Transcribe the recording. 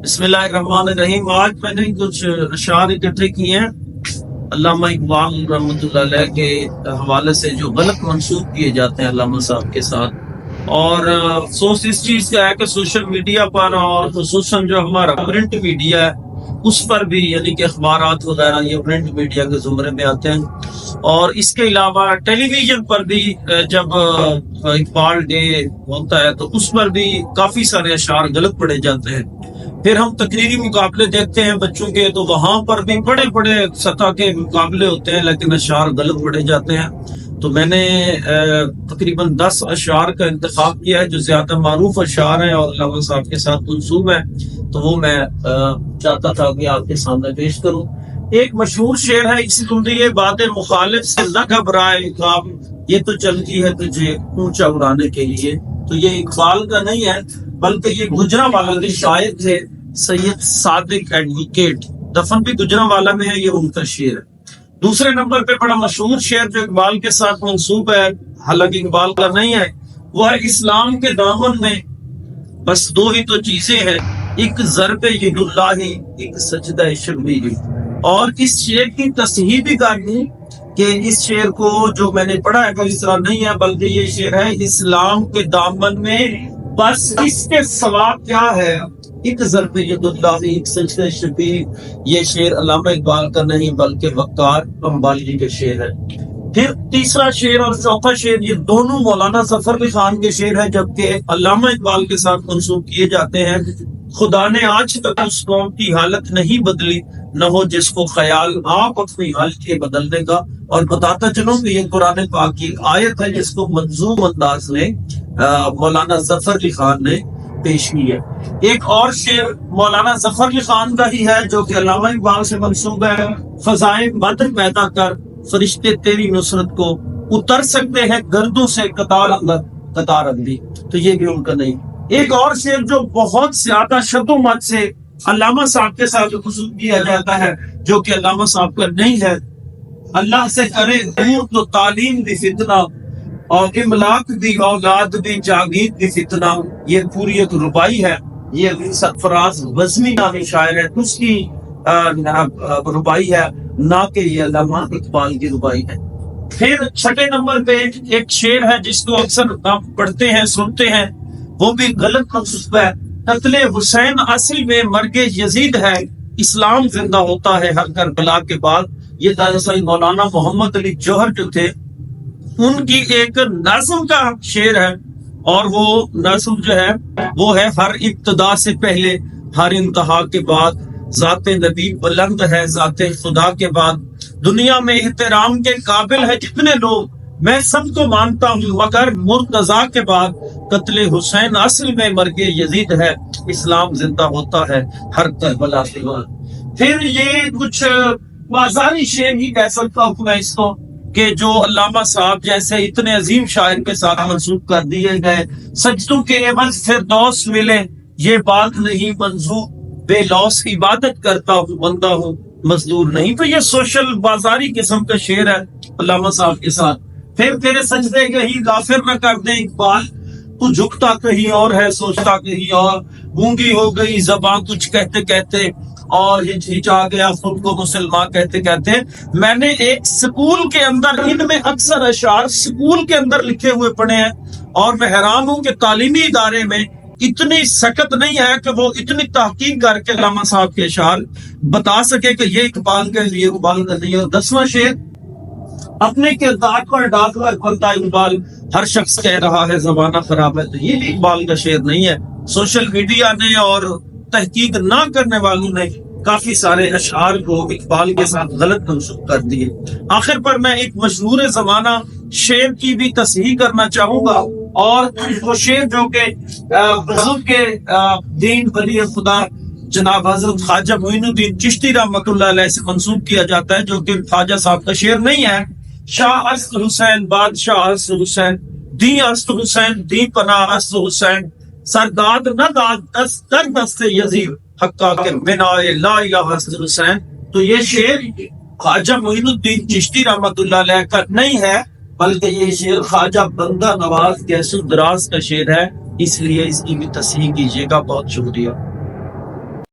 بسم اللہ الرحمن الرحیم۔ آج میں نے کچھ اشعار اکٹھے کیے ہیں علامہ اقبال رحمۃ اللہ علیہ کے حوالے سے، جو غلط منسوب کیے جاتے ہیں علامہ صاحب کے ساتھ۔ اور افسوس اس چیز کا ہے کہ سوشل میڈیا پر اور خصوصاً جو ہمارا پرنٹ میڈیا ہے اس پر بھی، یعنی کہ اخبارات وغیرہ یہ پرنٹ میڈیا کے زمرے میں آتے ہیں، اور اس کے علاوہ ٹیلی ویژن پر بھی جب اقبال ڈے ہوتا ہے تو اس پر بھی کافی سارے اشعار غلط پڑھے جاتے ہیں۔ پھر ہم تقریری مقابلے دیکھتے ہیں بچوں کے، تو وہاں پر بھی بڑے بڑے سطح کے مقابلے ہوتے ہیں لیکن اشعار غلط پڑھے جاتے ہیں۔ تو میں نے تقریباً 10 اشعار کا انتخاب کیا ہے جو زیادہ معروف اشعار ہیں اور علامہ صاحب کے ساتھ منسوب ہیں، تو وہ میں چاہتا تھا کہ آپ کے سامنے پیش کروں۔ ایک مشہور شعر ہے، اس زندگی بات مخالف سے نہ گھبرائے کام، یہ تو چلتی ہے تجھے اونچا اڑانے کے لیے۔ تو یہ اقبال کا نہیں ہے بلکہ یہ گجرانوالہ کے شاعر تھے سید صادق ایڈوکیٹ، دفن بھی گجرانوالہ میں ہے، یہ ان کا شعر ہے۔ دوسرے نمبر پہ بڑا مشہور شعر جو اقبال کے ساتھ منسوب ہے، حالانکہ اقبال کا نہیں ہے، وہ ہے اسلام کے دامن میں بس دو ہی تو چیزیں ہیں، ایک ضرب ید اللہ، ایک سجدہ شرمیلی۔ اور اس شعر کی تصحیح بھی کرنی کہ اس شعر کو جو میں نے پڑھا ہے وہ اس طرح نہیں ہے، بلکہ یہ شعر ہے اسلام کے دامن میں بس اس کے ثواب کیا ہے، ایک ضرب ید اللہ، ایک سجدہ شرمیلی۔ یہ شعر علامہ اقبال کا نہیں بلکہ وقار امبالی کے شعر ہے۔ پھر تیسرا شعر اور چوتھا شعر یہ دونوں مولانا ظفر علی خان کے شعر ہے، جبکہ علامہ اقبال کے ساتھ منسوب کیے جاتے ہیں۔ خدا نے آج تک اس قوم کی حالت نہیں بدلی، نہ ہو جس کو خیال آپ اپنی حالت کے بدلنے کا۔ اور بتاتا چلوں کہ یہ قرآن پاک کی آیت ہے جس کو منظوم انداز میں مولانا ظفر علی خان نے پیش کی ہے۔ ایک اور شعر مولانا ظفر علی خان کا ہی ہے جو کہ علامہ اقبال سے منسوب ہے، فضائے بدر پیدا کر فرشتے تیری نصرت کو اتر سکتے ہیں گردوں سے قطار اندر قطار اندھی، تو یہ بھی ان کا نہیں۔ ایک اور شعر جو بہت زیادہ شد و مت سے علامہ صاحب کے ساتھ منسوب کیا جاتا ہے جو کہ علامہ صاحب کا نہیں ہے، اللہ سے کرے دور تو تعلیم بھی فتنہ اور املاک بھی اولاد بھی جاگیر بھی فتنہ۔ یہ پوری ایک ربائی ہے، یہ سرفراز بزمی نامی شاعر ہے، اس کی ربائی ہے، نہ کہ یہ علامہ اقبال کی ربائی ہے۔ پھر چھٹے نمبر پہ ایک شعر ہے جس کو اکثر ہم پڑھتے ہیں سنتے ہیں، وہ بھی غلط منسوب ہے، قتل حسین اصل میں مرگ یزید ہے، اسلام زندہ ہوتا ہے ہر کربلا کے بعد۔ یہ دراصل مولانا محمد علی جوہر جو تھے ان کی ایک نظم کا شعر ہے، اور وہ نظم جو ہے وہ ہے ہر ابتدا سے پہلے ہر انتہا کے بعد، ذات نبی بلند ہے ذات خدا کے بعد، دنیا میں احترام کے قابل ہے جتنے لوگ، میں سب کو مانتا ہوں مگر مرتضیٰ کے بعد، قتل حسین اصل میں مرگ یزید ہے، اسلام زندہ ہوتا ہے ہر کربلا کے بعد۔ پھر یہ کچھ بازاری شعر ہی کہہ سکتا ہوں میں اس کو، کہ جو علامہ صاحب جیسے اتنے عظیم شاعر کے ساتھ منسوب کر دیے گئے۔ سجدوں کے عوض فردوس ملے یہ بات نہیں منظور، بے لوث عبادت کرتا ہوں بندہ ہوں مزدور نہیں۔ تو یہ سوشل بازاری قسم کا شعر ہے علامہ صاحب کے ساتھ۔ پھر تیرے سجدے کہیں غافر نہ کر دے اقبال، تو جھکتا کہیں اور ہے سوچتا کہیں اور، گونگی ہو گئی زباں کچھ کہتے کہتے اور ہچا گیا خود کو مسلمان کہتے کہتے۔ میں نے ایک سکول کے اندر ان میں اکثر اشعار سکول کے اندر لکھے ہوئے پڑھے ہیں، اور میں حیران ہوں کہ تعلیمی ادارے میں اتنی سکت نہیں ہے کہ وہ اتنی تحقیق کر کے علامہ صاحب کے اشعار بتا سکے کہ یہ اقبال کا یہ اقبال کا نہیں ہے۔ اور 10واں شعر، اپنے کردار پر ڈال کر بنتا اقبال، ہر شخص کہہ رہا ہے زمانہ خراب ہے، تو یہ بھی اقبال کا شعر نہیں ہے۔ سوشل میڈیا نے اور تحقیق نہ کرنے والوں نے کافی سارے اشعار کو اقبال کے ساتھ غلط منسوب کر دیے۔ آخر پر میں ایک مشہور زمانہ شعر کی بھی تصحیح کرنا چاہوں گا، اور وہ شعر جو کہ بزرگ کے دین ولی خدا جناب حضرت خواجہ معین الدین چشتی رحمۃ اللہ علیہ سے منسوب کیا جاتا ہے، جو کہ خواجہ صاحب کا شعر نہیں ہے۔ شاہ است حسین بادشاہ است حسین، دی است حسین دی پناہ است حسین، سرداد نہ داد در دست یزید، حقا کے بنا لا الہ است حسین۔ تو یہ شعر خواجہ معین الدین چشتی رحمۃ اللہ علیہ کا نہیں ہے، بلکہ یہ شعر خواجہ بندہ نواز گیسو دراز کا شعر ہے، اس لیے اس کی بھی تصحیح کیجیے گا۔ بہت شکریہ۔